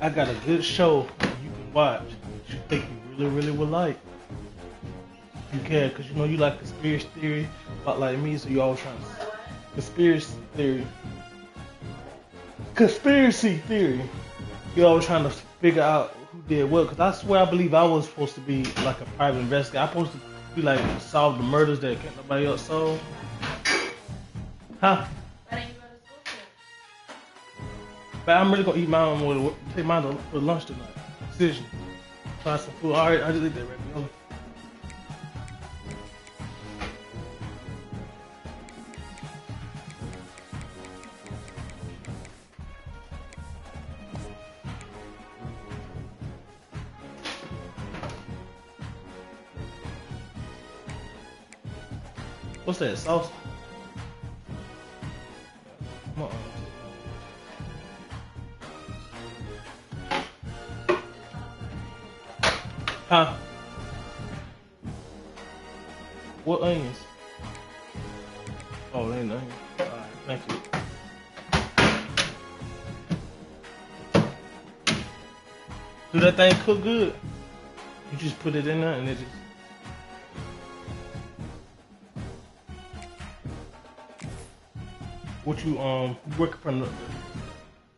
I got a good show you can watch that you think you really would like. You can, cause you know you like conspiracy theory, about like me, so you always trying to conspiracy theory. Conspiracy theory. You always trying to figure out who did what. Cause I swear I believe I was supposed to be like a private investigator. I'm supposed to be like solve the murders that can't nobody else solve. Huh? But I'm really gonna eat mine with take mine for lunch tonight. Decision. Try some food. Alright, I just ate that ravioli. What's that, sauce? Huh? What onions? Oh, they ain't onions. Alright, thank you. Do that thing cook good? You just put it in there and it just... What you work from the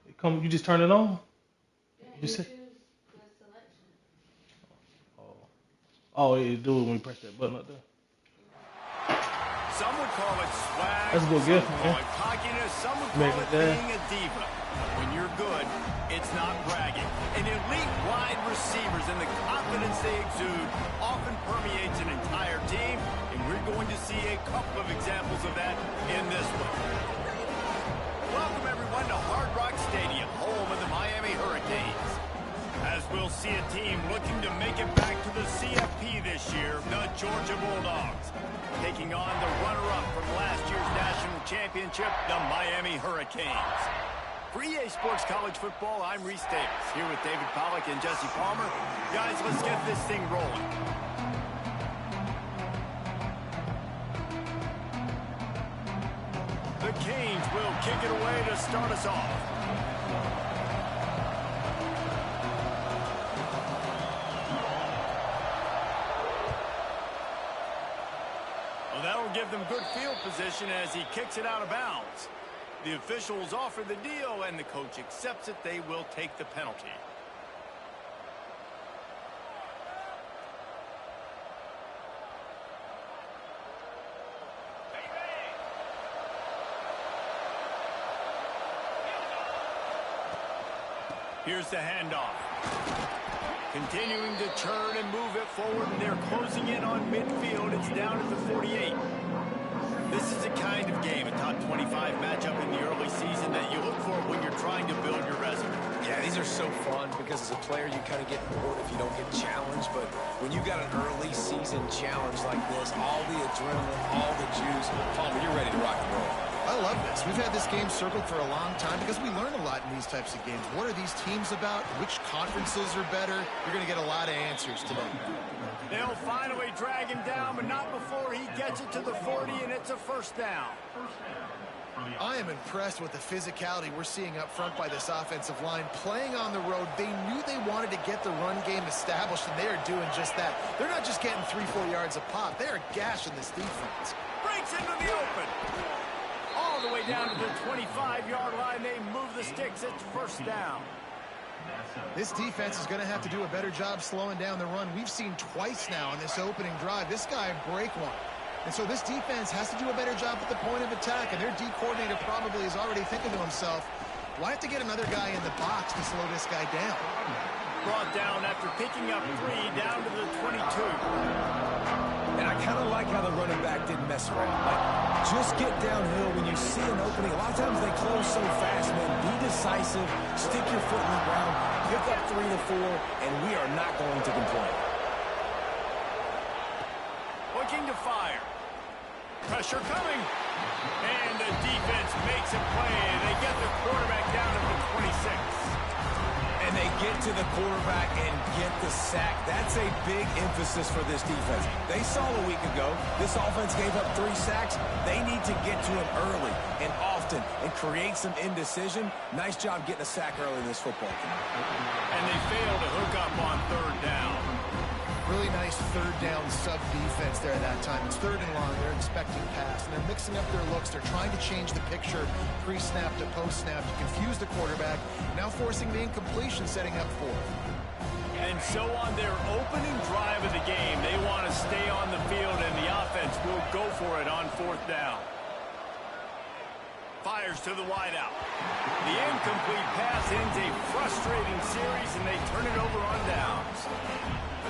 it come you just turn it on? Yeah, you say? choose the selection. Oh, you do it when you press that button up there. Some would call it swag. That's a good gift, some man. call it cockiness. Some would Make call it it there. being a diva. When you're good, it's not bragging. And elite wide receivers and the confidence they exude often permeates an entire team, and we're going to see a couple of examples of that in this one. Welcome, everyone, to Hard Rock Stadium, home of the Miami Hurricanes. As we'll see a team looking to make it back to the CFP this year, the Georgia Bulldogs, taking on the runner-up from last year's national championship, the Miami Hurricanes. For EA Sports College Football, I'm Reese Davis, here with David Pollack and Jesse Palmer. Guys, let's get this thing rolling. The Canes will kick it away to start us off. Well, that'll give them good field position as he kicks it out of bounds. The officials offer the deal, and the coach accepts it. They will take the penalty. Here's the handoff. Continuing to turn and move it forward, and they're closing in on midfield. It's down at the 48. This is the kind of game, a top 25 matchup in the early season, that you look for when you're trying to build your resume. Yeah, these are so fun because as a player, you kind of get bored if you don't get challenged. But when you got an early season challenge like this, all the adrenaline, all the juice, Palmer, you're ready to rock and roll. I love this. We've had this game circled for a long time because we learn a lot in these types of games. What are these teams about? Which conferences are better? You're going to get a lot of answers today. They'll finally drag him down, but not before he gets it to the 40, and it's a first down. I am impressed with the physicality we're seeing up front by this offensive line. Playing on the road, they knew they wanted to get the run game established, and they are doing just that. They're not just getting 3-4 yards a pop. They are gashing this defense. Breaks into the open. All the way down to the 25-yard line. They move the sticks. It's first down. This defense is going to have to do a better job slowing down the run. We've seen twice now in this opening drive. This guy break one. And so this defense has to do a better job at the point of attack. And their D coordinator probably is already thinking to himself, well, I have to get another guy in the box to slow this guy down. Brought down after picking up 3 down to the 22. And I kind of like how the running back didn't mess around. Like, just get downhill when you see an opening. A lot of times they close so fast, man. Be decisive, stick your foot in the ground, pick up 3 to 4, and we are not going to complain. Looking to fire. Pressure coming. And the defense makes a play. They get the quarterback down to the 26. And they get to the quarterback and get the sack. That's a big emphasis for this defense. They saw a week ago, this offense gave up 3 sacks. They need to get to him early and consistent and create some indecision. Nice job getting a sack early in this football game. And they fail to hook up on third down. Really nice third down sub defense there that time. It's third and long. They're expecting pass, and they're mixing up their looks. They're trying to change the picture pre-snap to post-snap to confuse the quarterback, now forcing the incompletion, setting up fourth. And so on their opening drive of the game, they want to stay on the field, and the offense will go for it on fourth down. Fires to the wideout. The incomplete pass ends a frustrating series, and they turn it over on downs.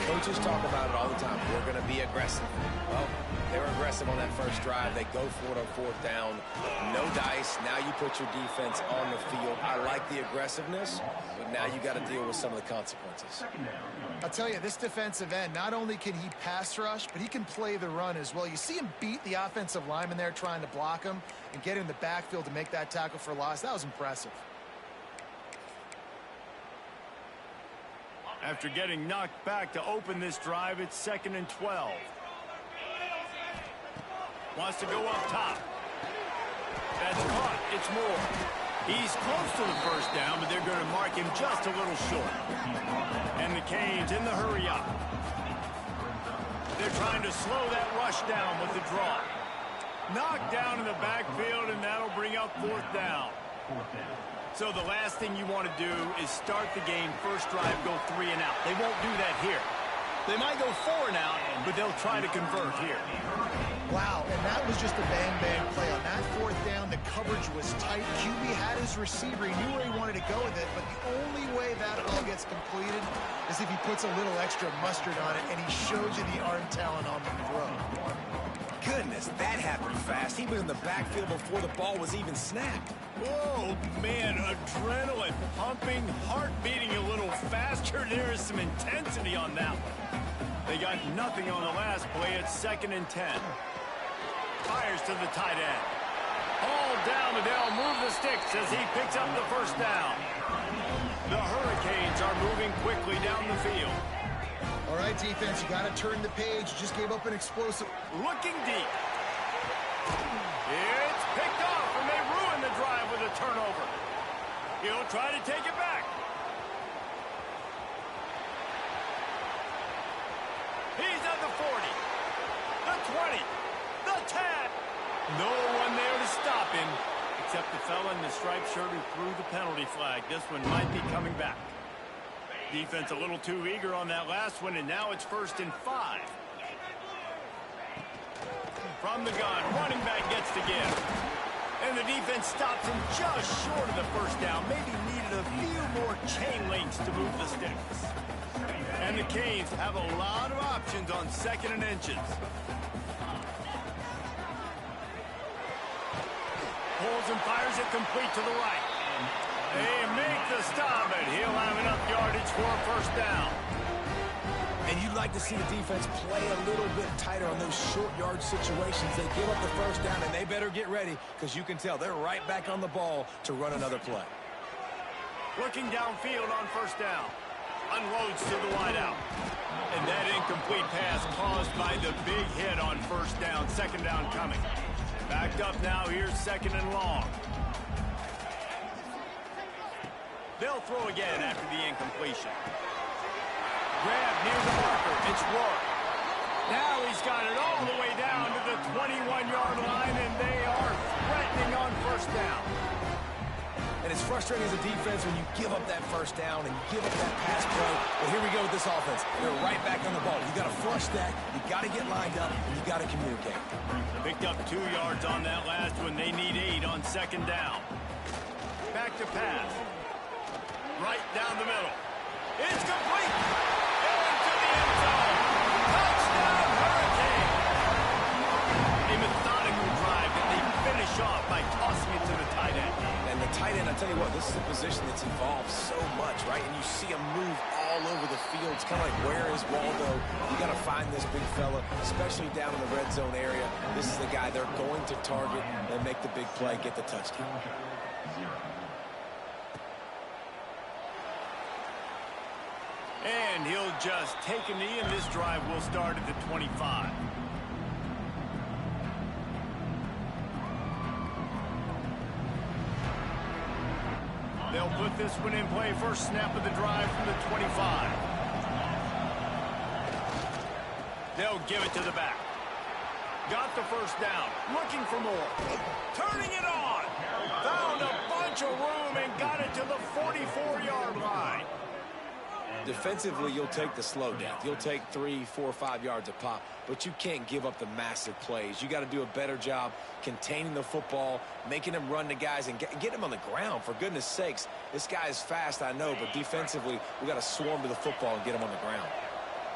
Coaches talk about it all the time. We're going to be aggressive. Well, they were aggressive on that first drive. They go for it on fourth down. No dice. Now you put your defense on the field. I like the aggressiveness, but now you got to deal with some of the consequences. I'll tell you, this defensive end, not only can he pass rush, but he can play the run as well. You see him beat the offensive lineman there trying to block him and get in the backfield to make that tackle for loss. That was impressive. After getting knocked back to open this drive, it's 2nd and 12. Wants to go up top. That's caught. It's Moore. He's close to the first down, but they're going to mark him just a little short. And the Canes in the hurry up. They're trying to slow that rush down with the draw. Knocked down in the backfield, and that'll bring up fourth down. So the last thing you want to do is start the game, first drive, go 3 and out. They won't do that here. They might go 4 and out, but they'll try to convert here. Wow, and that was just a bang-bang play. On that fourth down, the coverage was tight. QB had his receiver. He knew where he wanted to go with it, but the only way that ball gets completed is if he puts a little extra mustard on it, and he shows you the arm talent on the throw. Goodness, that happened fast. He was in the backfield before the ball was even snapped. Whoa, man, adrenaline pumping, heart beating a little faster. There is some intensity on that one. They got nothing on the last play. It's 2nd and 10. Fires to the tight end. All down, Adele, move the sticks as he picks up the first down. The Hurricanes are moving quickly down the field. All right, defense, you got to turn the page. You just gave up an explosive. Looking deep. It's picked off, and they ruin the drive with a turnover. He'll try to take it back. He's at the 40, the 20, the 10. No one there to stop him, except the fella in the striped shirt who threw the penalty flag. This one might be coming back. Defense a little too eager on that last one, and now it's 1st and 5. From the gun, running back gets the give. And the defense stops him just short of the first down. Maybe needed a few more chain links to move the sticks. And the Canes have a lot of options on 2nd and inches. Pulls and fires it complete to the right. They make the stop, and he'll have enough yardage for a first down. And you'd like to see the defense play a little bit tighter on those short yard situations. They give up the first down, and they better get ready because you can tell they're right back on the ball to run another play. Looking downfield on first down. Unloads to the wideout. And that incomplete pass caused by the big hit on first down. 2nd down coming. Backed up now. Here's 2nd and long. They'll throw again after the incompletion. Grab near the marker. It's Rourke. Now he's got it all the way down to the 21-yard line, and they are threatening on first down. And it's frustrating as a defense when you give up that first down and you give up that pass play. But here we go with this offense. They're right back on the ball. You got to flush that. You got to get lined up, and you got to communicate. Picked up 2 yards on that last one. They need 8 on 2nd down. Back to pass. Right down the middle. It's complete. Into the end zone. Touchdown, Hurricane. A methodical drive that they finish off by tossing it to the tight end. And the tight end, I tell you what, this is a position that's involved so much, right? And you see him move all over the field. It's kind of like, where is Waldo? You got to find this big fella, especially down in the red zone area. This is the guy they're going to target and make the big play, get the touchdown. And he'll just take a knee, and this drive will start at the 25. this one in play. First snap of the drive from the 25. They'll give it to the back. Got the first down. Looking for more. Turning it on. Found a bunch of room and got it to the 44-yard line. Defensively, you'll take the slow down. You'll take 3, 4, 5 yards a pop, but you can't give up the massive plays. You got to do a better job containing the football, making them run the guys, and get them on the ground. For goodness sakes, this guy is fast, I know, but defensively, we got to swarm to the football and get him on the ground.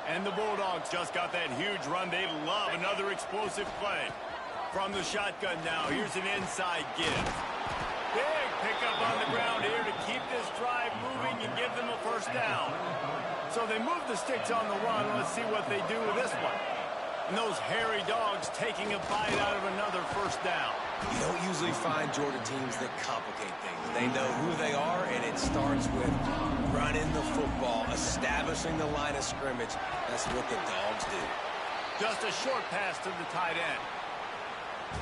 And the Bulldogs just got that huge run. They love another explosive play. From the shotgun now, here's an inside give. Big pickup on the ground here to keep this drive moving and give them a first down. So they move the sticks on the run. Let's see what they do with this one. And those hairy dogs taking a bite out of another first down. You don't usually find Georgia teams that complicate things. They know who they are, and it starts with running the football, establishing the line of scrimmage. That's what the dogs do. Just a short pass to the tight end.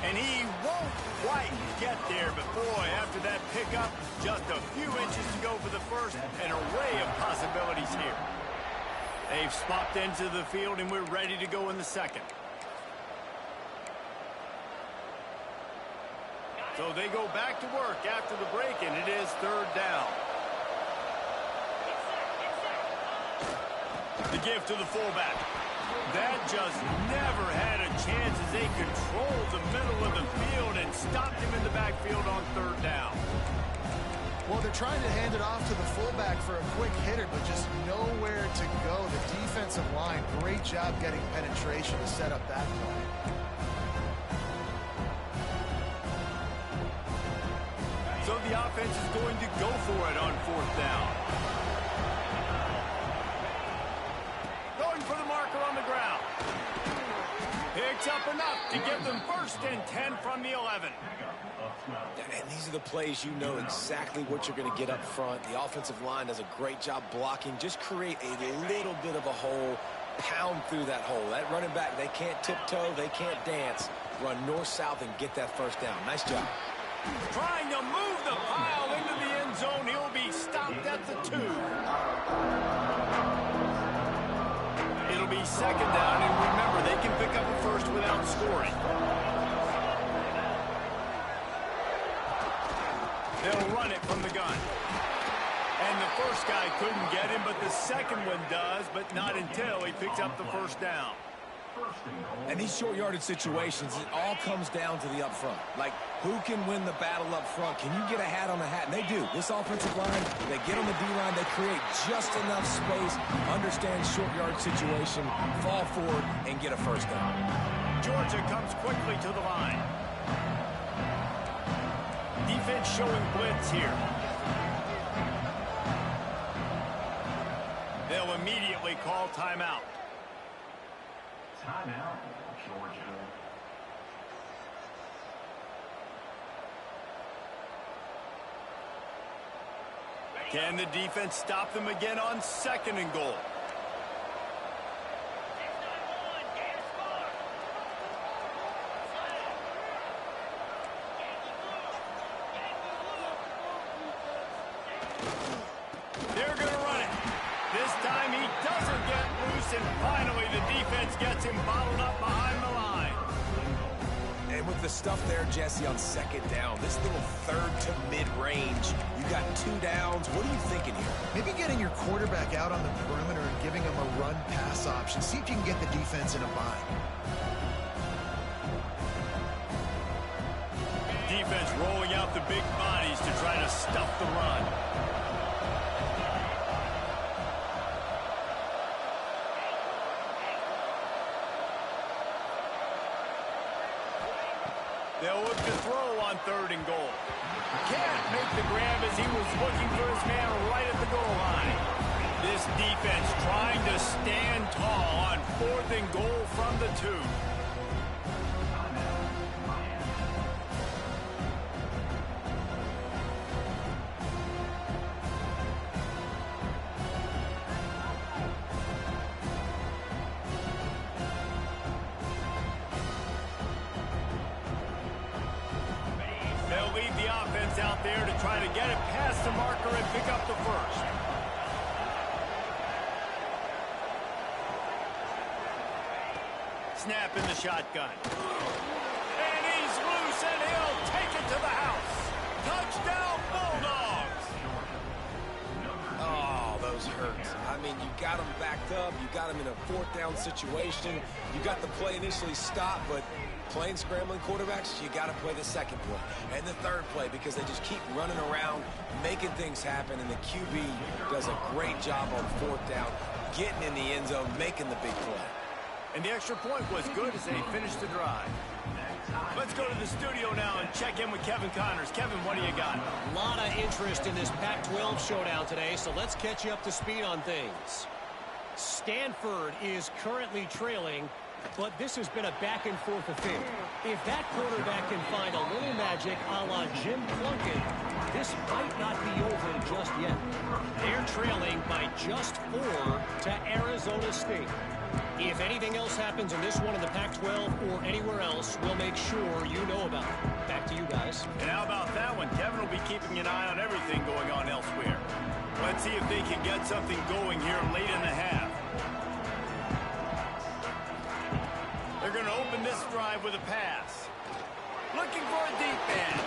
And he won't quite get there, but boy, after that pickup, just a few inches to go for the first. An array of possibilities here. They've swapped into the field, and we're ready to go in the second. So they go back to work after the break, and it is third down. The give to the fullback. That just never had a chance as they controlled the middle of the field and stopped him in the backfield on third down. Well, they're trying to hand it off to the fullback for a quick hitter, but just nowhere to go. The defensive line, great job getting penetration to set up that play. So the offense is going to go for it on fourth down. Going for the marker on the ground. Picks up enough to give them first and 10 from the 11. And these are the plays you know exactly what you're going to get up front. The offensive line does a great job blocking. Just create a little bit of a hole, pound through that hole. That running back, they can't tiptoe, they can't dance. Run north-south and get that first down. Nice job. Trying to move the pile into the end zone. He'll be stopped at the 2. It'll be second down, and remember, they can pick up a first without scoring. They'll run it from the gun. And the first guy couldn't get him, but the second one does, but not until he picks up the first down. And these short yardage situations, it all comes down to the up front. Like, who can win the battle up front? Can you get a hat on the hat? And they do. This offensive line, they get on the D-line, they create just enough space, understand short yard situation, fall forward, and get a first down. Georgia comes quickly to the line. Defense showing blitz here. They'll immediately call timeout. Timeout, Georgia. Can the defense stop them again on second and goal? They're going to run it. This time he doesn't get loose, and finally the defense gets him bottled up behind the line. And with the stuff there, Jesse, on second down, this little third to mid-range, you got 2 downs. What are you thinking here? Maybe getting your quarterback out on the perimeter and giving him a run-pass option. See if you can get the defense in a bind. Defense rolling out the big bodies to try to stuff the run. They'll look to throw on third and goal. Can't make the grab as he was looking for his man right at the goal line. This defense trying to stand tall on fourth and goal from the 2. They'll lead the offense defense out there to try to get it past the marker and pick up the first. Snap in the shotgun. And he's loose, and he'll take it to the house. Touchdown, Bulldogs! Oh, those hurt. I mean, you got them backed up. You got them in a fourth down situation. You got the play initially stopped, but playing scrambling quarterbacks, you got to play the second play and the third play because they just keep running around, making things happen, and the QB does a great job on fourth down, getting in the end zone, making the big play. And the extra point was good as they finished the drive. Let's go to the studio now and check in with Kevin Connors. Kevin, what do you got? A lot of interest in this Pac-12 showdown today, so let's catch you up to speed on things. Stanford is currently trailing, but this has been a back-and-forth affair. If that quarterback can find a little magic a la Jim Plunkett, this might not be over just yet. They're trailing by just 4 to Arizona State. If anything else happens in this one in the Pac-12 or anywhere else, we'll make sure you know about it. Back to you guys. And how about that one? Kevin will be keeping an eye on everything going on elsewhere. Let's see if they can get something going here late in the half. They're going to open this drive with a pass. Looking for a deep end.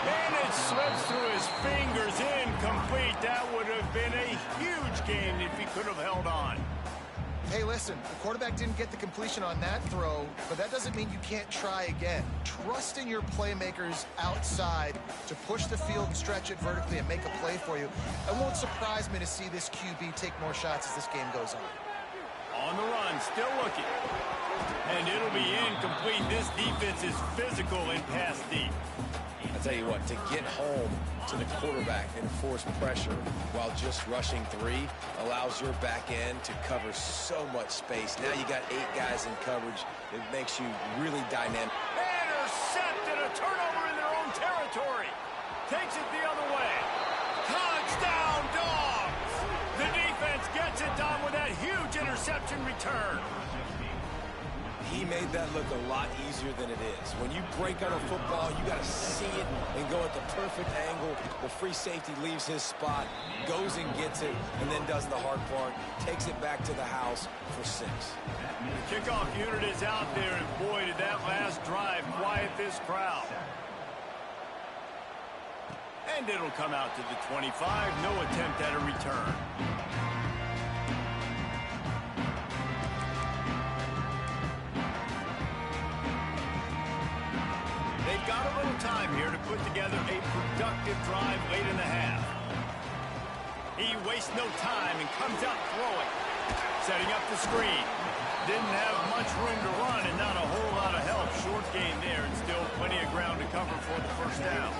And it slips through his fingers, incomplete. That would have been a huge gain if he could have held on. Hey, listen, the quarterback didn't get the completion on that throw, but that doesn't mean you can't try again. Trust in your playmakers outside to push the field and stretch it vertically and make a play for you. It won't surprise me to see this QB take more shots as this game goes on. On the run, still looking. And it'll be incomplete. This defense is physical and pass deep. I tell you what, to get home to the quarterback and force pressure while just rushing 3 allows your back end to cover so much space. Now you got 8 guys in coverage. It makes you really dynamic. Intercepted, a turnover in their own territory. Takes it the other way. Touchdown, Dogs! The defense gets it done with that huge interception return. He made that look a lot easier than it is. When you break on a football, you got to see it and go at the perfect angle. The free safety leaves his spot, goes and gets it, and then does the hard part, takes it back to the house for 6. The kickoff unit is out there, and boy, did that last drive quiet this crowd. And it'll come out to the 25. No attempt at a return. They've got a little time here to put together a productive drive late in the half. He wastes no time and comes out throwing. Setting up the screen. Didn't have much room to run and not a whole lot of help. Short gain there and still plenty of ground to cover for the first down.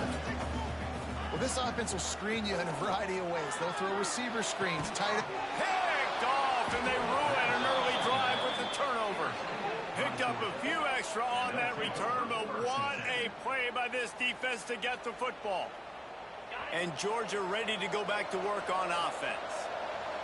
Well, this offense will screen you in a variety of ways. They'll throw receiver screens, tight. Picked off, and they ruin an early drive with the turnover. Picked up a few extra on that return, but what a play by this defense to get the football. And Georgia ready to go back to work on offense.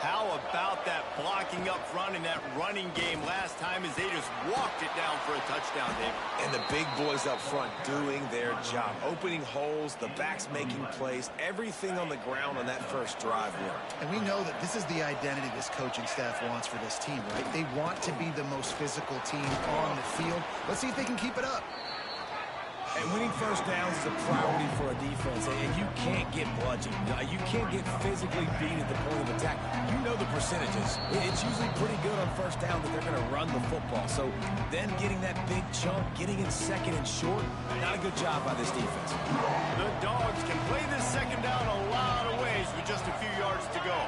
How about that blocking up front in that running game last time as they just walked it down for a touchdown, David? And the big boys up front doing their job. Opening holes, the backs making plays, everything on the ground on that first drive worked. And we know that this is the identity this coaching staff wants for this team, right? They want to be the most physical team on the field. Let's see if they can keep it up. And winning first downs is a priority for a defense, and you can't get bludgeoned. You can't get physically beat at the point of attack. You know the percentages. It's usually pretty good on first down that they're going to run the football. So then getting that big chunk, getting in second and short, not a good job by this defense. The Dogs can play this second down a lot of ways with just a few yards to go.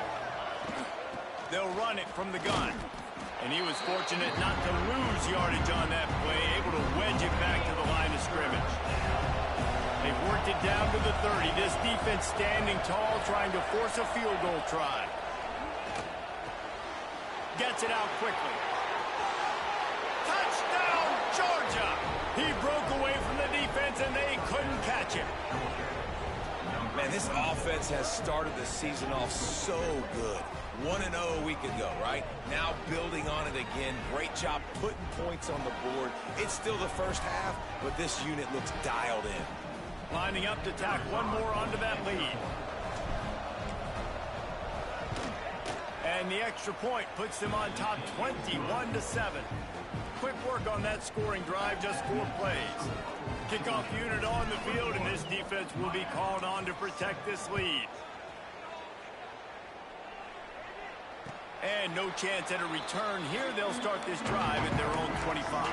They'll run it from the gun. And he was fortunate not to lose yardage on that play, able to wedge it back to the line of scrimmage. They've worked it down to the 30. This defense standing tall, trying to force a field goal try. Gets it out quickly. Touchdown, Georgia! He broke away from the defense, and they couldn't catch him. Man, this offense has started the season off so good. 1-0 a week ago, right? Now building on it again. Great job putting points on the board. It's still the first half, but this unit looks dialed in. Lining up to tack one more onto that lead. And the extra point puts them on top 21-7. Quick work on that scoring drive, just 4 plays. Kickoff unit on the field, and this defense will be called on to protect this lead. And no chance at a return here. They'll start this drive at their own 25.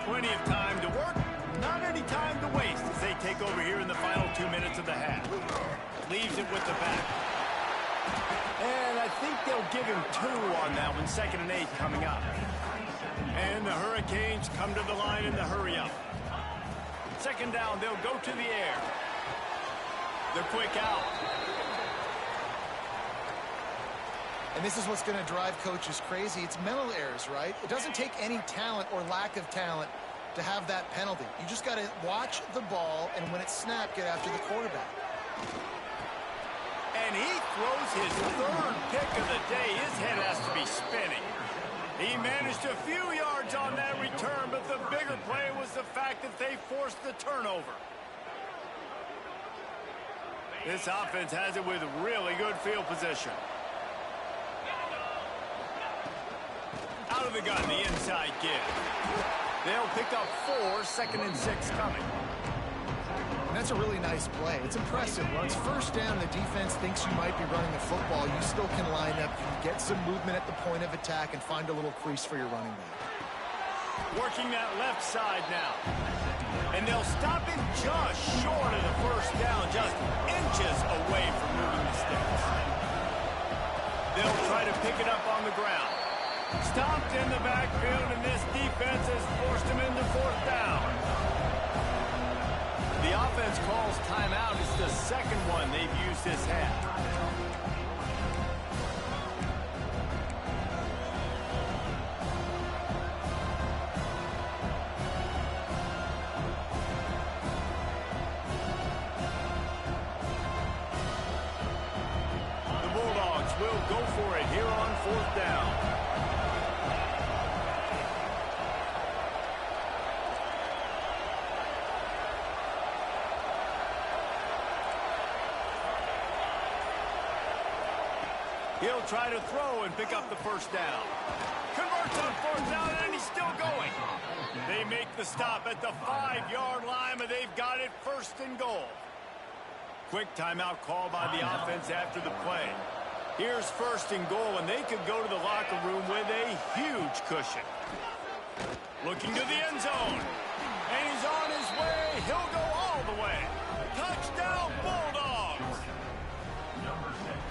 Plenty of time to work, not any time to waste as they take over here in the final 2 minutes of the half. Leaves it with the back. And I think they'll give him 2 on that one, 2nd and 8 coming up. And the Hurricanes come to the line in the hurry-up. 2nd down, they'll go to the air. The quick out. And this is what's going to drive coaches crazy. It's mental errors, right? It doesn't take any talent or lack of talent to have that penalty. You just got to watch the ball, and when it's snapped, get after the quarterback. And he throws his 3rd pick of the day. His head has to be spinning. He managed a few yards on that return, but the bigger play was the fact that they forced the turnover. This offense has it with really good field position. Out of the gun, the inside give. They'll pick up 4, 2nd and 6 coming. And that's a really nice play. It's impressive. When it's 1st down, the defense thinks you might be running the football. You still can line up, you can get some movement at the point of attack, and find a little crease for your running back. Working that left side now. And they'll stop him just short of the 1st down, just inches away from moving the sticks. They'll try to pick it up on the ground. Stomped in the backfield, and this defense has forced him into 4th down. The offense calls timeout. It's the 2nd one they've used this half. The Bulldogs will go for it here on 4th down. He'll try to throw and pick up the 1st down. Converts on 4th down, and he's still going. They make the stop at the 5-yard line, but they've got it 1st and goal. Quick timeout call by the offense after the play. Here's 1st and goal, and they could go to the locker room with a huge cushion. Looking to the end zone. And he's on his way. He'll go all the way. Touchdown, Bulldogs!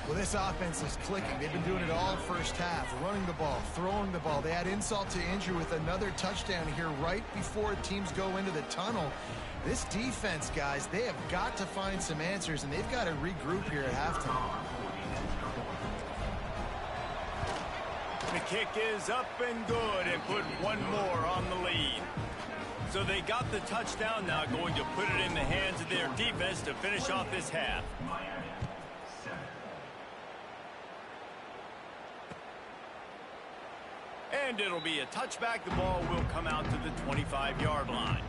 Well, this offense is clicking. They've been doing it all 1st half, running the ball, throwing the ball. They add insult to injury with another touchdown here right before teams go into the tunnel. This defense, guys, they have got to find some answers, and they've got to regroup here at halftime. The kick is up and good, and put one more on the lead. So they got the touchdown, now going to put it in the hands of their defense to finish off this half. And it'll be a touchback. The ball will come out to the 25-yard line.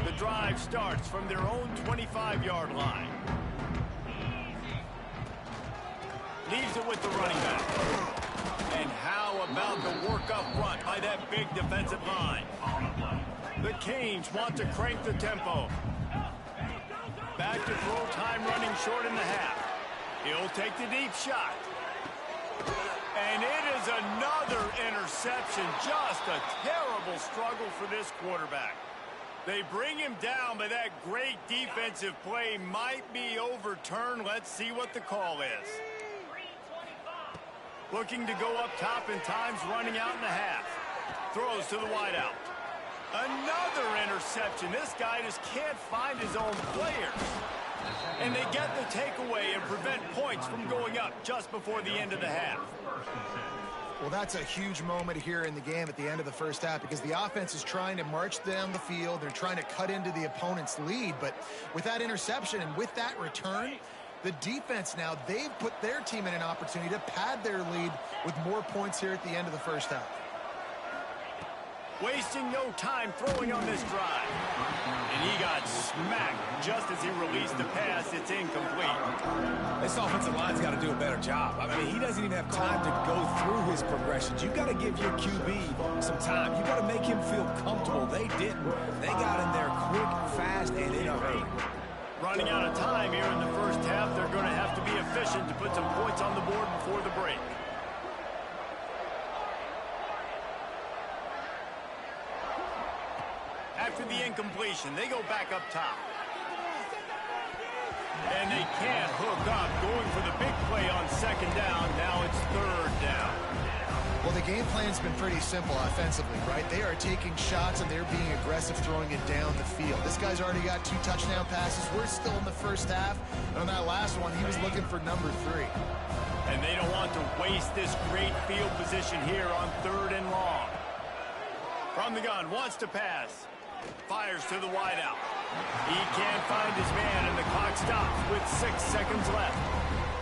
The drive starts from their own 25-yard line. Leaves it with the running back. And how about the work up front by that big defensive line? The Canes want to crank the tempo. Back to throw time, running short in the half. He'll take the deep shot. And it is another interception. Just a terrible struggle for this quarterback. They bring him down, but that great defensive play might be overturned. Let's see what the call is. Looking to go up top, and time's running out in the half. Throws to the wideout. Another interception. This guy just can't find his own players. And they get the takeaway and prevent points from going up just before the end of the half. Well, that's a huge moment here in the game at the end of the 1st half, because the offense is trying to march down the field. They're trying to cut into the opponent's lead. But with that interception and with that return, The defense now, they've put their team in an opportunity to pad their lead with more points here at the end of the first half. Wasting no time throwing on this drive. And he got smacked just as he released the pass. It's incomplete. This offensive line's got to do a better job. I mean, he doesn't even have time to go through his progressions. You've got to give your QB some time. You've got to make him feel comfortable. They didn't. They got in there quick, fast, and in a hurry. Running out of time here in the first half. They're going to have to be efficient to put some points on the board before the break. After the incompletion, they go back up top. And they can't hook up, going for the big play on second down. Now it's third down. Well, the game plan's been pretty simple offensively, right? They are taking shots, and they're being aggressive throwing it down the field. This guy's already got 2 touchdown passes. We're still in the first half. And on that last one, he was looking for number 3. And they don't want to waste this great field position here on third and long. From the gun, wants to pass. Fires to the wideout. He can't find his man, and the clock stops with 6 seconds left.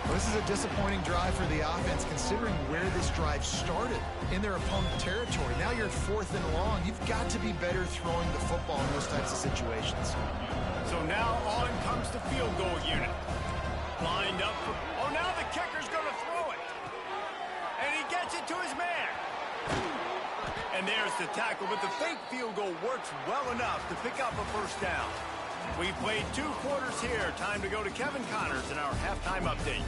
Well, this is a disappointing drive for the offense, considering where this drive started in their opponent territory. Now you're at 4th and long. You've got to be better throwing the football in those types of situations. So now on comes the field goal unit. Lined up for... Oh, now the kicker's going to throw it. And he gets it to his man. And there's the tackle, but the fake field goal works well enough to pick up a first down. We played 2 quarters here. Time to go to Kevin Connors in our halftime update.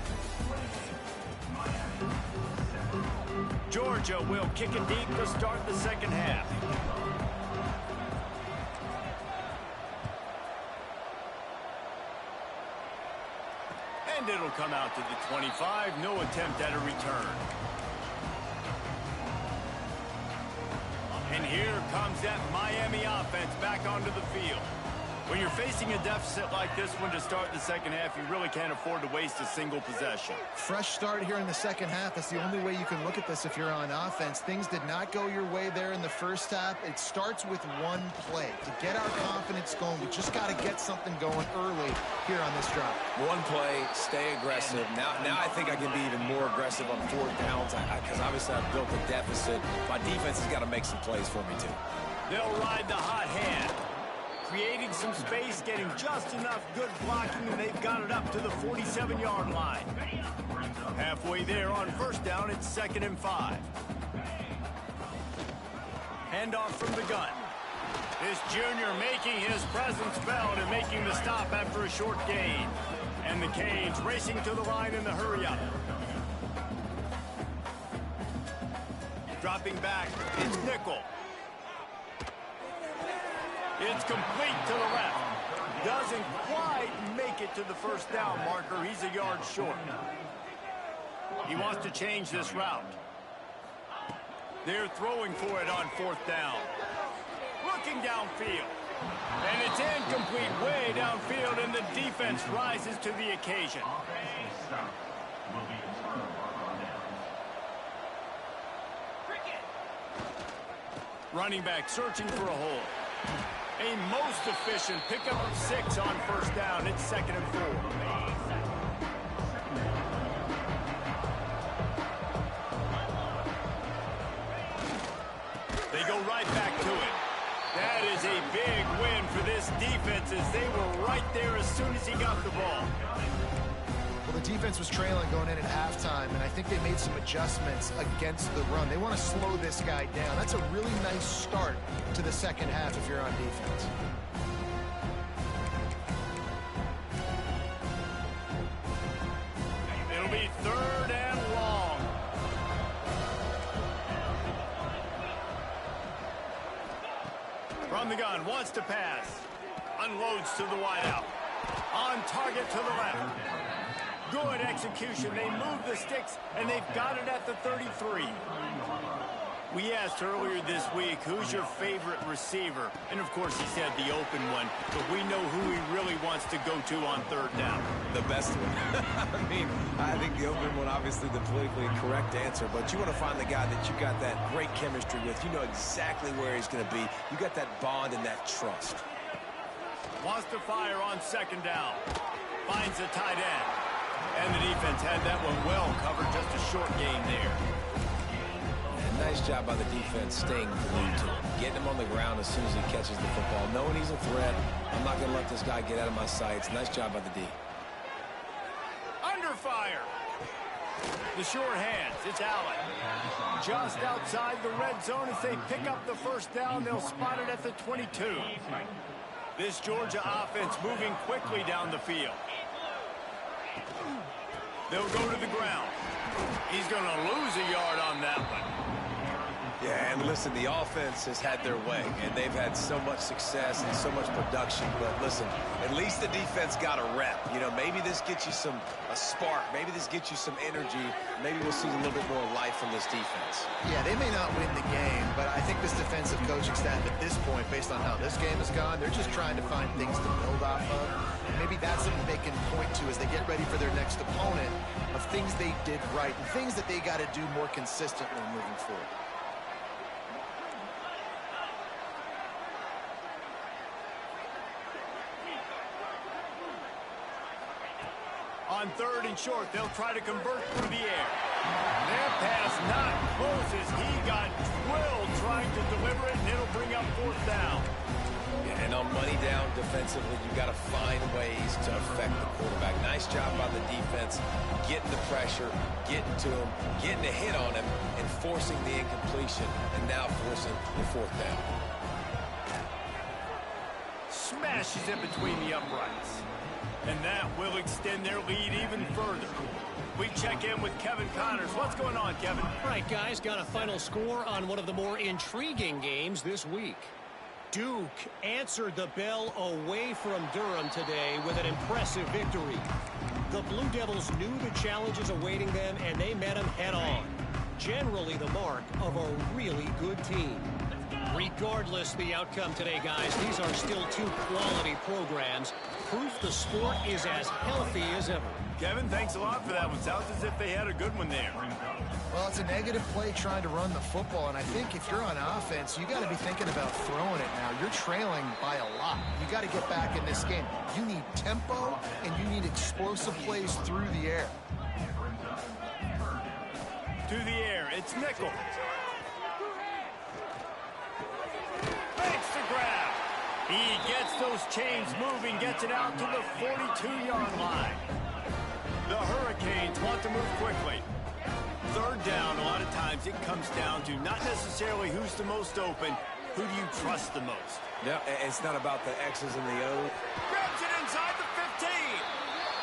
Georgia will kick it deep to start the second half. And it'll come out to the 25. No attempt at a return. And here comes that Miami offense back onto the field. When you're facing a deficit like this one to start the second half, you really can't afford to waste a single possession. Fresh start here in the second half. That's the only way you can look at this if you're on offense. Things did not go your way there in the first half. It starts with one play. To get our confidence going, we just got to get something going early here on this drive. One play, stay aggressive. Now I think I can be even more aggressive on 4th downs because obviously I've built a deficit. My defense has got to make some plays for me too. They'll ride the hot hand. Creating some space, getting just enough good blocking, and they've got it up to the 47-yard line. Halfway there on first down, it's 2nd and 5. Handoff from the gun. This junior making his presence felt and making the stop after a short gain. And the Canes racing to the line in the hurry-up. Dropping back, it's nickel. It's complete to the left. Doesn't quite make it to the first down marker. He's a yard short. He wants to change this route. They're throwing for it on 4th down. Looking downfield. And it's incomplete way downfield, and the defense rises to the occasion. Running back searching for a hole. A most efficient pickup of 6 on first down. It's 2nd and 4. They go right back to it. That is a big win for this defense as they were right there as soon as he got the ball. Well, the defense was trailing going in at halftime, and I think they made some adjustments against the run. They want to slow this guy down. That's a really nice start to the second half if you're on defense. It'll be 3rd and long. From the gun, wants to pass. Unloads to the wideout. On target to the left. Good execution. They move the sticks, and they've got it at the 33. We asked earlier this week, who's your favorite receiver? And, of course, he said the open one. But we know who he really wants to go to on 3rd down. The best one. I mean, I think the open one, obviously the politically correct answer, but you want to find the guy that you got that great chemistry with. You know exactly where he's going to be. You got that bond and that trust. Wants to fire on 2nd down. Finds a tight end. And the defense had that one well covered, just a short gain there. And nice job by the defense staying glued to him. Getting him on the ground as soon as he catches the football. Knowing he's a threat, I'm not going to let this guy get out of my sights. Nice job by the D. Under fire. The short hands, it's Allen. Just outside the red zone as they pick up the first down. They'll spot it at the 22. This Georgia offense moving quickly down the field. They'll go to the ground. He's going to lose a yard on that one. Yeah, and listen, the offense has had their way, and they've had so much success and so much production. But listen, at least the defense got a rep. You know, maybe this gets you a spark. Maybe this gets you some energy. Maybe we'll see a little bit more life from this defense. Yeah, they may not win the game, but I think this defensive coaching staff at this point, based on how this game has gone, they're just trying to find things to build off of. Maybe that's something they can point to as they get ready for their next opponent, of things they did right and things that they got to do more consistently moving forward. On 3rd and short, they'll try to convert through the air. Their pass not close as he got drilled trying to deliver it, and it'll bring up 4th down. Yeah, and on money down defensively, you got to find ways to affect the quarterback. Nice job by the defense, getting the pressure, getting to him, getting a hit on him, and forcing the incompletion, and now forcing the 4th down. Smashes it between the uprights. And that will extend their lead even further. We check in with Kevin Connors. What's going on, Kevin? All right, guys, got a final score on one of the more intriguing games this week. Duke answered the bell away from Durham today with an impressive victory. The Blue Devils knew the challenges awaiting them, and they met them head-on. Generally the mark of a really good team. Regardless the outcome today, guys, these are still two quality programs. Proof the sport is as healthy as ever. Kevin, thanks a lot for that one. Sounds as if they had a good one there. Well, it's a negative play trying to run the football, and I think if you're on offense, you got to be thinking about throwing it now. You're trailing by a lot. You got to get back in this game. You need tempo, and you need explosive plays through the air. To the air, it's Nickel. Makes the grab. He gets those chains moving, gets it out to the 42-yard line. The Hurricanes want to move quickly. 3rd down, a lot of times it comes down to not necessarily who's the most open, who do you trust the most? Yeah, it's not about the X's and the O's. Grabs it inside the 15.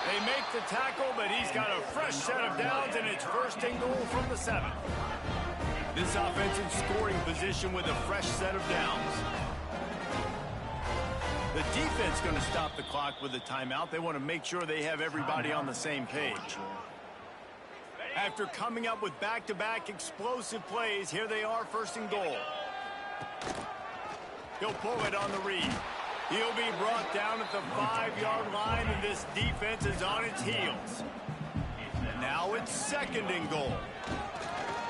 They make the tackle, but he's got a fresh set of downs, and it's 1st and goal from the 7. This offensive scoring position with a fresh set of downs. The defense going to stop the clock with a timeout. They want to make sure they have everybody on the same page. After coming up with back-to-back explosive plays, here they are, 1st and goal. He'll pull it on the read. He'll be brought down at the 5-yard line, and this defense is on its heels. Now it's 2nd and goal.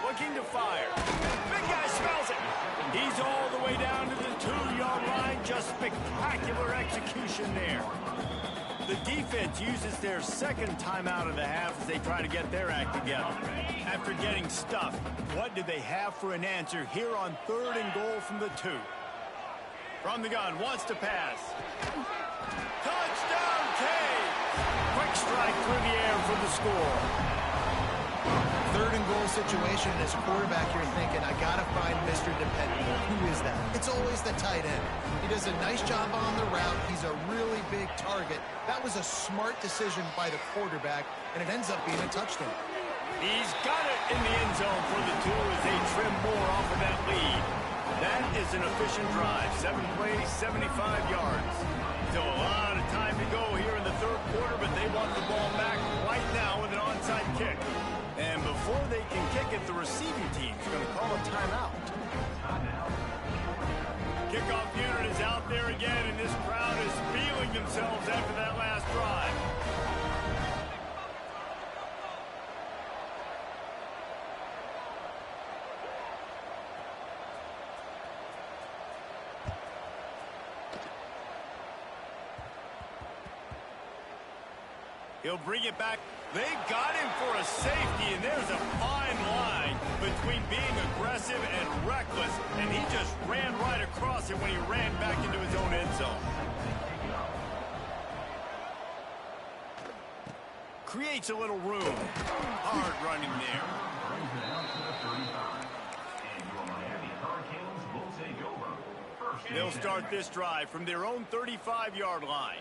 Looking to fire. Big guy smells it. He's all the way down to the 2-yard line. Just spectacular execution there. The defense uses their 2nd timeout of the half as they try to get their act together. After getting stuffed, what do they have for an answer here on 3rd and goal from the 2? From the gun, wants to pass. Touchdown, Cade! Quick strike through the air for the score. 3rd and goal situation, and as a quarterback, you're thinking, I got to find Mr. Dependable. Who is that? It's always the tight end. He does a nice job on the route. He's a really big target. That was a smart decision by the quarterback, and it ends up being a touchdown. He's got it in the end zone for the 2 as they trim more off of that lead. That is an efficient drive. 7 plays, 75 yards. Still a lot of time to go here in the 3rd quarter, but they want the ball back right now with an onside kick. And before they can kick it, the receiving team's going to call a timeout. Kickoff unit is out there again, and this crowd is feeling themselves after that last drive. He'll bring it back. They got him for a safety, and there's a fine line between being aggressive and reckless, and he just ran right across it when he ran back into his own end zone. Creates a little room. Hard running there. They'll start this drive from their own 35-yard line.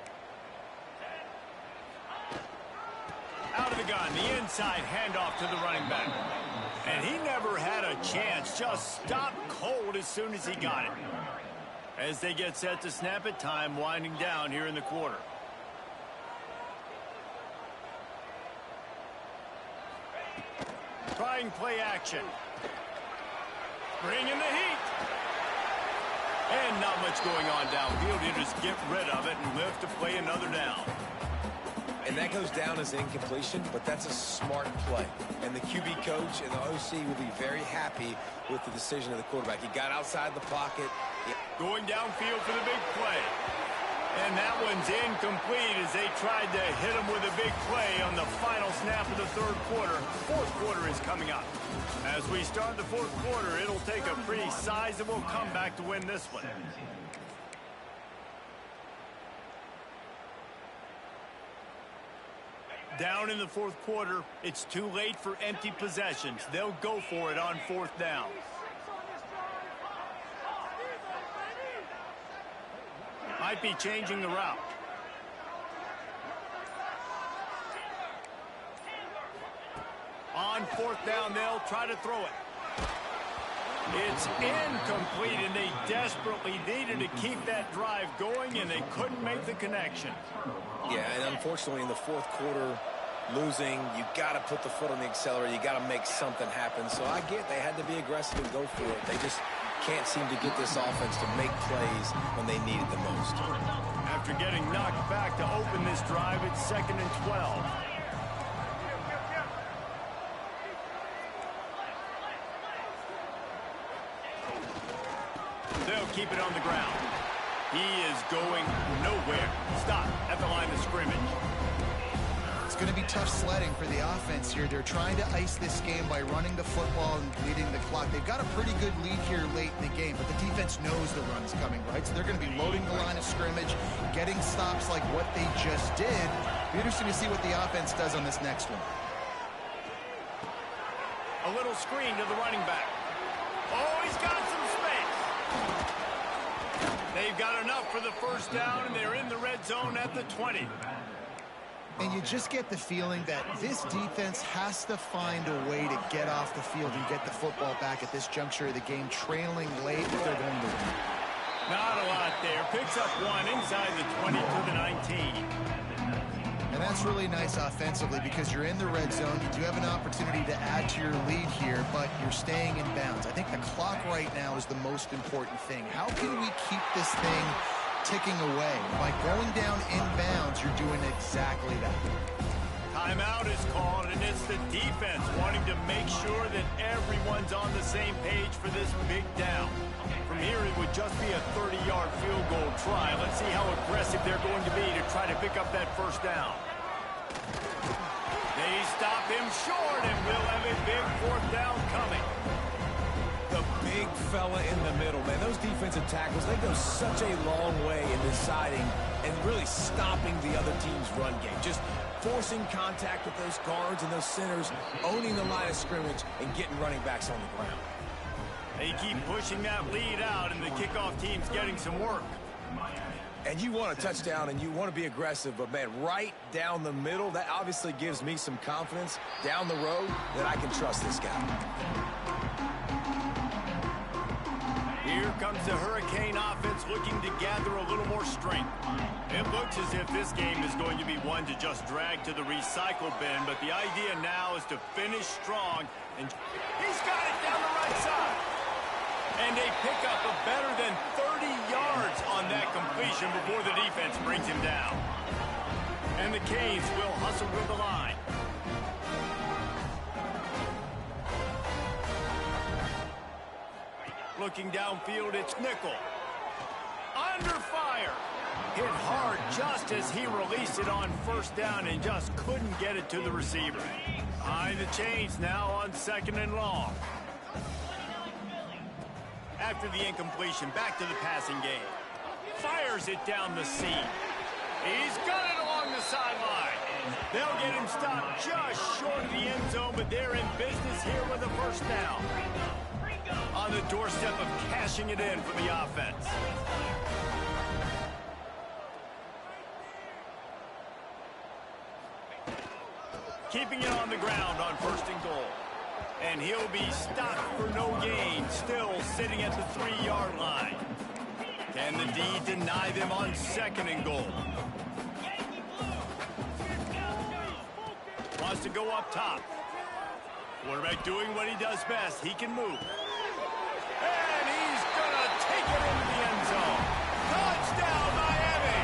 Out of the gun, the inside handoff to the running back. And he never had a chance, just stopped cold as soon as he got it. As they get set to snap it, time winding down here in the quarter. Trying play action. Bring in the heat. And not much going on downfield. You just get rid of it and live to play another down. And that goes down as incompletion, but that's a smart play. And the QB coach and the OC will be very happy with the decision of the quarterback. He got outside the pocket. Going downfield for the big play. And that one's incomplete as they tried to hit him with a big play on the final snap of the third quarter. Fourth quarter is coming up. As we start the fourth quarter, it'll take a pretty sizable comeback to win this one. Down in the fourth quarter, it's too late for empty possessions. They'll go for it on fourth down. Might be changing the route. On fourth down, they'll try to throw it. It's incomplete, and they desperately needed to keep that drive going, and they couldn't make the connection. Yeah, and unfortunately in the fourth quarter, losing, you got to put the foot on the accelerator. You got to make something happen. So I get they had to be aggressive and go for it. They just can't seem to get this offense to make plays when they need it the most. After getting knocked back to open this drive, it's 2nd and 12. They'll keep it on the ground. He is going nowhere. Stop at the line of scrimmage. It's going to be tough sledding for the offense here. They're trying to ice this game by running the football and bleeding the clock. They've got a pretty good lead here late in the game, but the defense knows the run's coming, right? So they're going to be loading the line of scrimmage, getting stops like what they just did. Be interesting to see what the offense does on this next one. A little screen to the running back. Oh, he's got some space. They've got enough for the first down, and they're in the red zone at the 20. And you just get the feeling that this defense has to find a way to get off the field and get the football back at this juncture of the game, trailing late if they're going to win. Not a lot there. Picks up one inside the 20 to the 19. And that's really nice offensively because you're in the red zone. You do have an opportunity to add to your lead here, but you're staying in bounds. I think the clock right now is the most important thing. How can we keep this thing ticking away? By going down in bounds, you're doing exactly that. Timeout is called, and it's the defense wanting to make sure that everyone's on the same page for this big down. From here, it would just be a 30-yard field goal try. Let's see how aggressive they're going to be to try to pick up that first down. They stop him short, and we'll have a big fourth down coming. The big fella in the middle, man. Those defensive tackles, they go such a long way in deciding and really stopping the other team's run game. Just forcing contact with those guards and those centers, owning the line of scrimmage, and getting running backs on the ground. They keep pushing that lead out, and the kickoff team's getting some work. And you want a touchdown, and you want to be aggressive, but, man, right down the middle, that obviously gives me some confidence down the road that I can trust this guy. Here comes the Hurricane offense looking to gather a little more strength. It looks as if this game is going to be one to just drag to the recycle bin, but the idea now is to finish strong. And he's got it down the right side. And they pick up a better than 30 yards on that completion before the defense brings him down. And the Canes will hustle with the line. Looking downfield, it's nickel. Under fire. Hit hard just as he released it on first down and just couldn't get it to the receiver. Behind the chains now on 2nd and long. After the incompletion, back to the passing game. Fires it down the seam. He's got it along the sideline. They'll get him stopped just short of the end zone, but they're in business here with a first down. On the doorstep of cashing it in for the offense. Keeping it on the ground on 1st and goal. And he'll be stopped for no gain, still sitting at the 3-yard line. Can the D deny them on 2nd and goal? Wants to go up top. Quarterback doing what he does best. He can move. And he's going to take it into the end zone. Touchdown, Miami!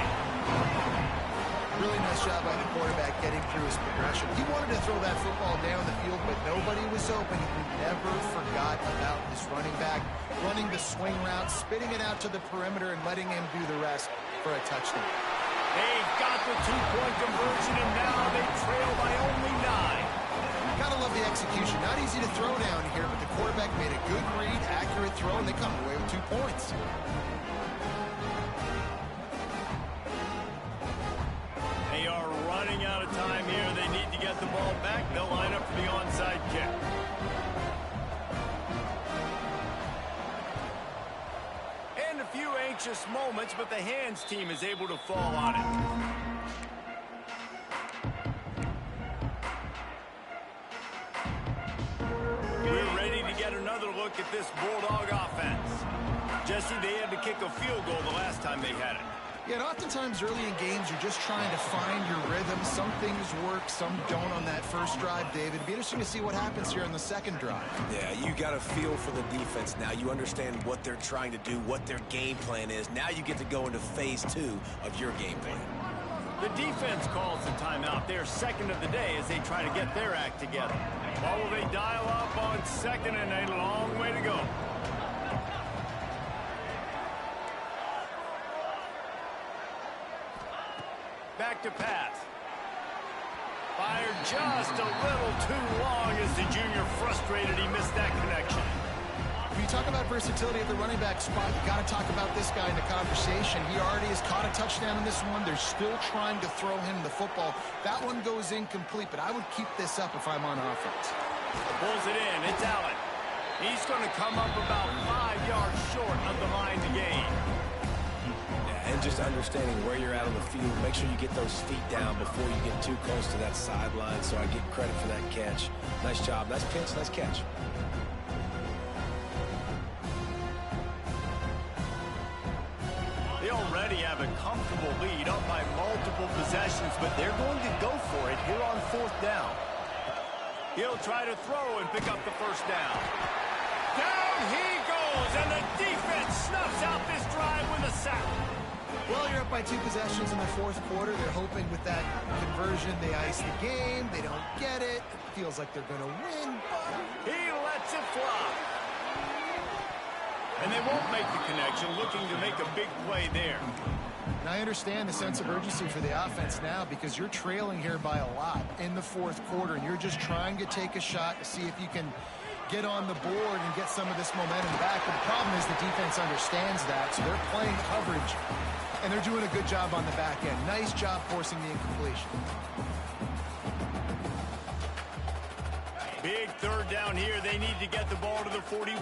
Really nice job by the quarterback getting through his progression. He wanted to throw that football down the field, but nobody was open. He never forgot about his running back, running the swing route, spitting it out to the perimeter, and letting him do the rest for a touchdown. They've got the 2-point conversion, and now they trail by only 9. Gotta love the execution. Not easy to throw down here, but the quarterback made a good read, accurate throw, and they come away with 2 points. They are running out of time here. They need to get the ball back. They'll line up for the onside kick. And a few anxious moments, but the hands team is able to fall on it. We're ready to get another look at this Bulldog offense. Jesse, they had to kick a field goal the last time they had it. Yeah, and oftentimes early in games, you're just trying to find your rhythm. Some things work, some don't on that first drive, David. It'd be interesting to see what happens here on the second drive. Yeah, you got a feel for the defense now. You understand what they're trying to do, what their game plan is. Now you get to go into phase 2 of your game plan. The defense calls the timeout. Their second of the day as they try to get their act together. What will they dial up on 2nd and a long way to go? Back to pass. Fired just a little too long as the junior frustrated. He missed that connection. When you talk about versatility at the running back spot, you got to talk about this guy in the conversation. He already has caught a touchdown in this one. They're still trying to throw him the football. That one goes incomplete, but I would keep this up if I'm on offense. Pulls it in. It's Allen. He's going to come up about 5 yards short of the line to gain. And just understanding where you're at on the field, make sure you get those feet down before you get too close to that sideline, so I get credit for that catch. Nice job. Nice pitch. Nice catch. They already have a comfortable lead up by multiple possessions, but they're going to go for it here on 4th down. He'll try to throw and pick up the first down. Down he goes, and the defense snuffs out this drive with a sack. Well, you're up by 2 possessions in the 4th quarter. They're hoping with that conversion they ice the game. They don't get it. It feels like they're going to win, but he lets it fly. And they won't make the connection, looking to make a big play there. And I understand the sense of urgency for the offense now because you're trailing here by a lot in the 4th quarter, and you're just trying to take a shot to see if you can get on the board and get some of this momentum back. But the problem is the defense understands that, so they're playing coverage, and they're doing a good job on the back end. Nice job forcing the incompletion. Big 3rd down here. They need to get the ball to the 41.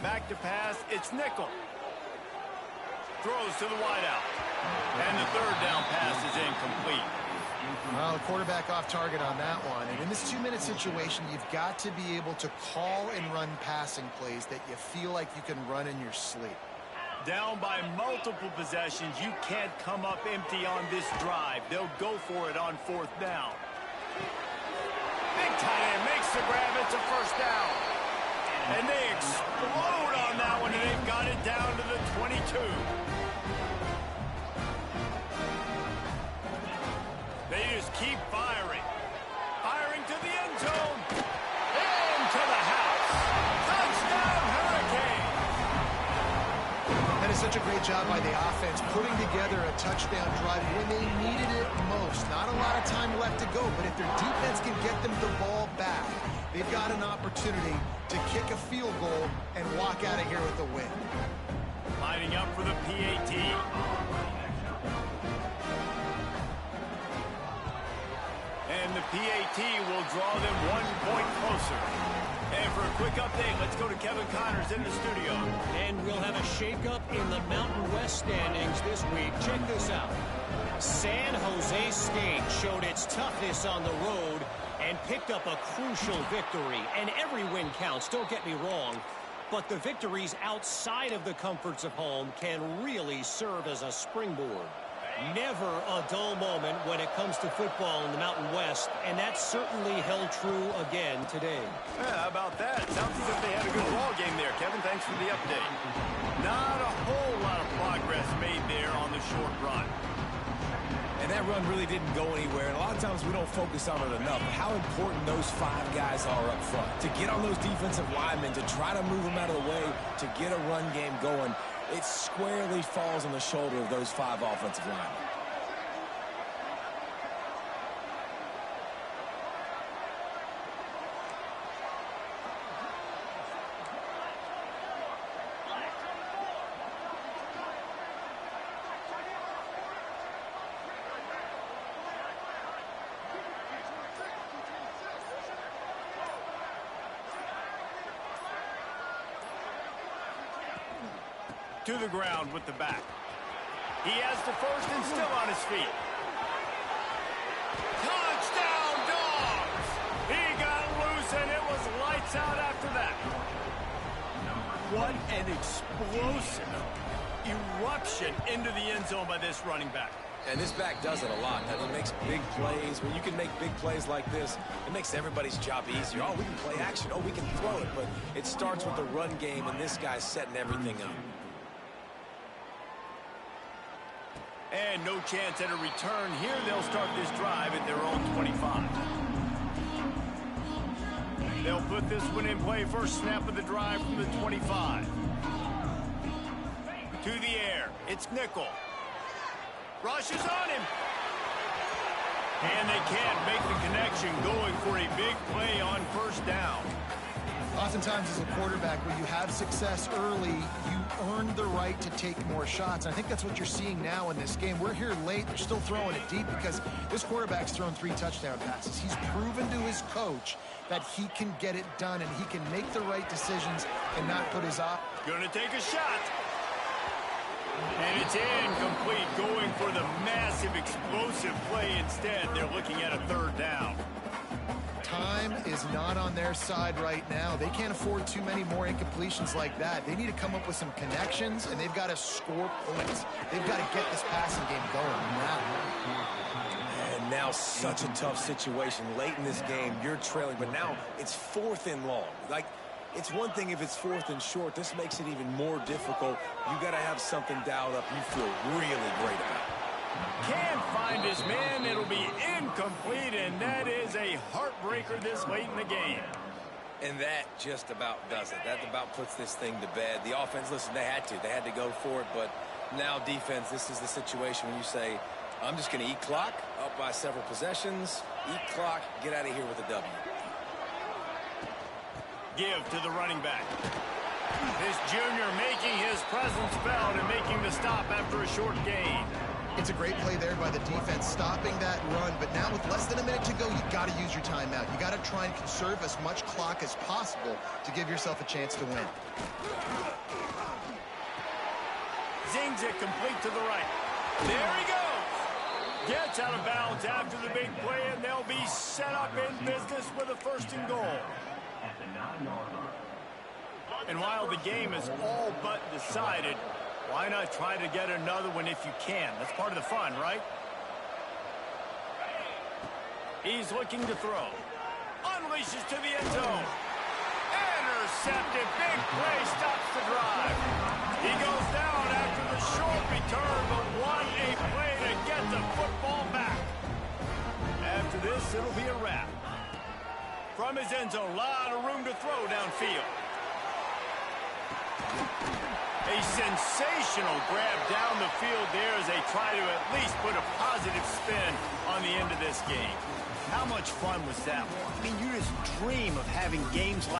Back to pass. It's Nickel. Throws to the wideout. And the 3rd down pass is incomplete. Well, the quarterback off target on that one. And in this 2-minute situation, you've got to be able to call and run passing plays that you feel like you can run in your sleep. Down by multiple possessions. You can't come up empty on this drive. They'll go for it on 4th down. Big tight end makes the grab. It's a first down. And they explode on that one, and they've got it down to the 22. They just keep firing. Firing to the end zone. Into the house. Touchdown, Hurricane. That is Such a great job by the offense putting together a touchdown drive when they needed it most. Not a lot of time left to go, but if their defense can get them the ball back, they've got an opportunity to kick a field goal and walk out of here with a win. Lining up for the PAT. And the PAT will draw them 1 point closer. And for a quick update, let's go to Kevin Connors in the studio. And we'll have a shakeup in the Mountain West standings this week. Check this out. San Jose State showed its toughness on the road and picked up a crucial victory. And every win counts, don't get me wrong. But the victories outside of the comforts of home can really serve as a springboard. Never a dull moment when it comes to football in the Mountain West, and that certainly held true again today. Yeah, how about that? Sounds as if they had a good ball game there, Kevin. Thanks for the update. Not a whole lot of progress made there on the short run. And that run really didn't go anywhere. And a lot of times we don't focus on it enough. How important those 5 guys are up front. To get on those defensive linemen, to try to move them out of the way, to get a run game going. It squarely falls on the shoulder of those 5 offensive linemen. To the ground with the back. He has the first and still on his feet. Touchdown, Dogs! He got loose and it was lights out after that. What an explosive eruption into the end zone by this running back. And this back does it a lot. I mean, makes big plays. When you can make big plays like this, it makes everybody's job easier. Oh, we can play action. Oh, we can throw it. But it starts with the run game, and this guy's setting everything up. And no chance at a return here. They'll start this drive at their own 25. They'll put this one in play. First snap of the drive from the 25. To the air. It's Nickel. Rushes on him. And they can't make the connection, going for a big play on first down. Oftentimes as a quarterback, when you have success early, you earn the right to take more shots. And I think that's what you're seeing now in this game. We're here late. They're still throwing it deep because this quarterback's thrown 3 touchdown passes. He's proven to his coach that he can get it done and he can make the right decisions and not put his eye. Gonna take a shot. And it's incomplete, going for the massive explosive play instead. They're looking at a 3rd down. Time is not on their side right now. They can't afford too many more incompletions like that. They need to come up with some connections, and they've got to score points. They've got to get this passing game going now. And now such a tough situation. Late in this game, you're trailing, but now it's 4th and long. Like, it's one thing if it's 4th and short. This makes it even more difficult. You got to have something dialed up you feel really great about. Can't find his man. It'll be incomplete, and that is a heartbreaker this late in the game. And that just about does it. That about puts this thing to bed. The offense, listen, they had to go for it, but now defense, this is the situation when you say, I'm just going to eat clock, up by several possessions, eat clock, get out of here with a W. Give to the running back. This junior making his presence felt and making the stop after a short gain. It's a great play there by the defense, stopping that run. But now with less than a minute to go, you got to use your timeout. You got to try and conserve as much clock as possible to give yourself a chance to win. Zings it complete to the right. There he goes. Gets out of bounds after the big play, and they'll be set up in business with a 1st and goal. And while the game is all but decided, why not try to get another one if you can? That's part of the fun, right? He's looking to throw. Unleashes to the end zone. Intercepted. Big play stops the drive. He goes down after the short return, but won a play to get the football back. After this, it'll be a wrap. From his end zone, a lot of room to throw downfield. A sensational grab down the field there as they try to at least put a positive spin on the end of this game. How much fun was that one? I mean, you just dream of having games like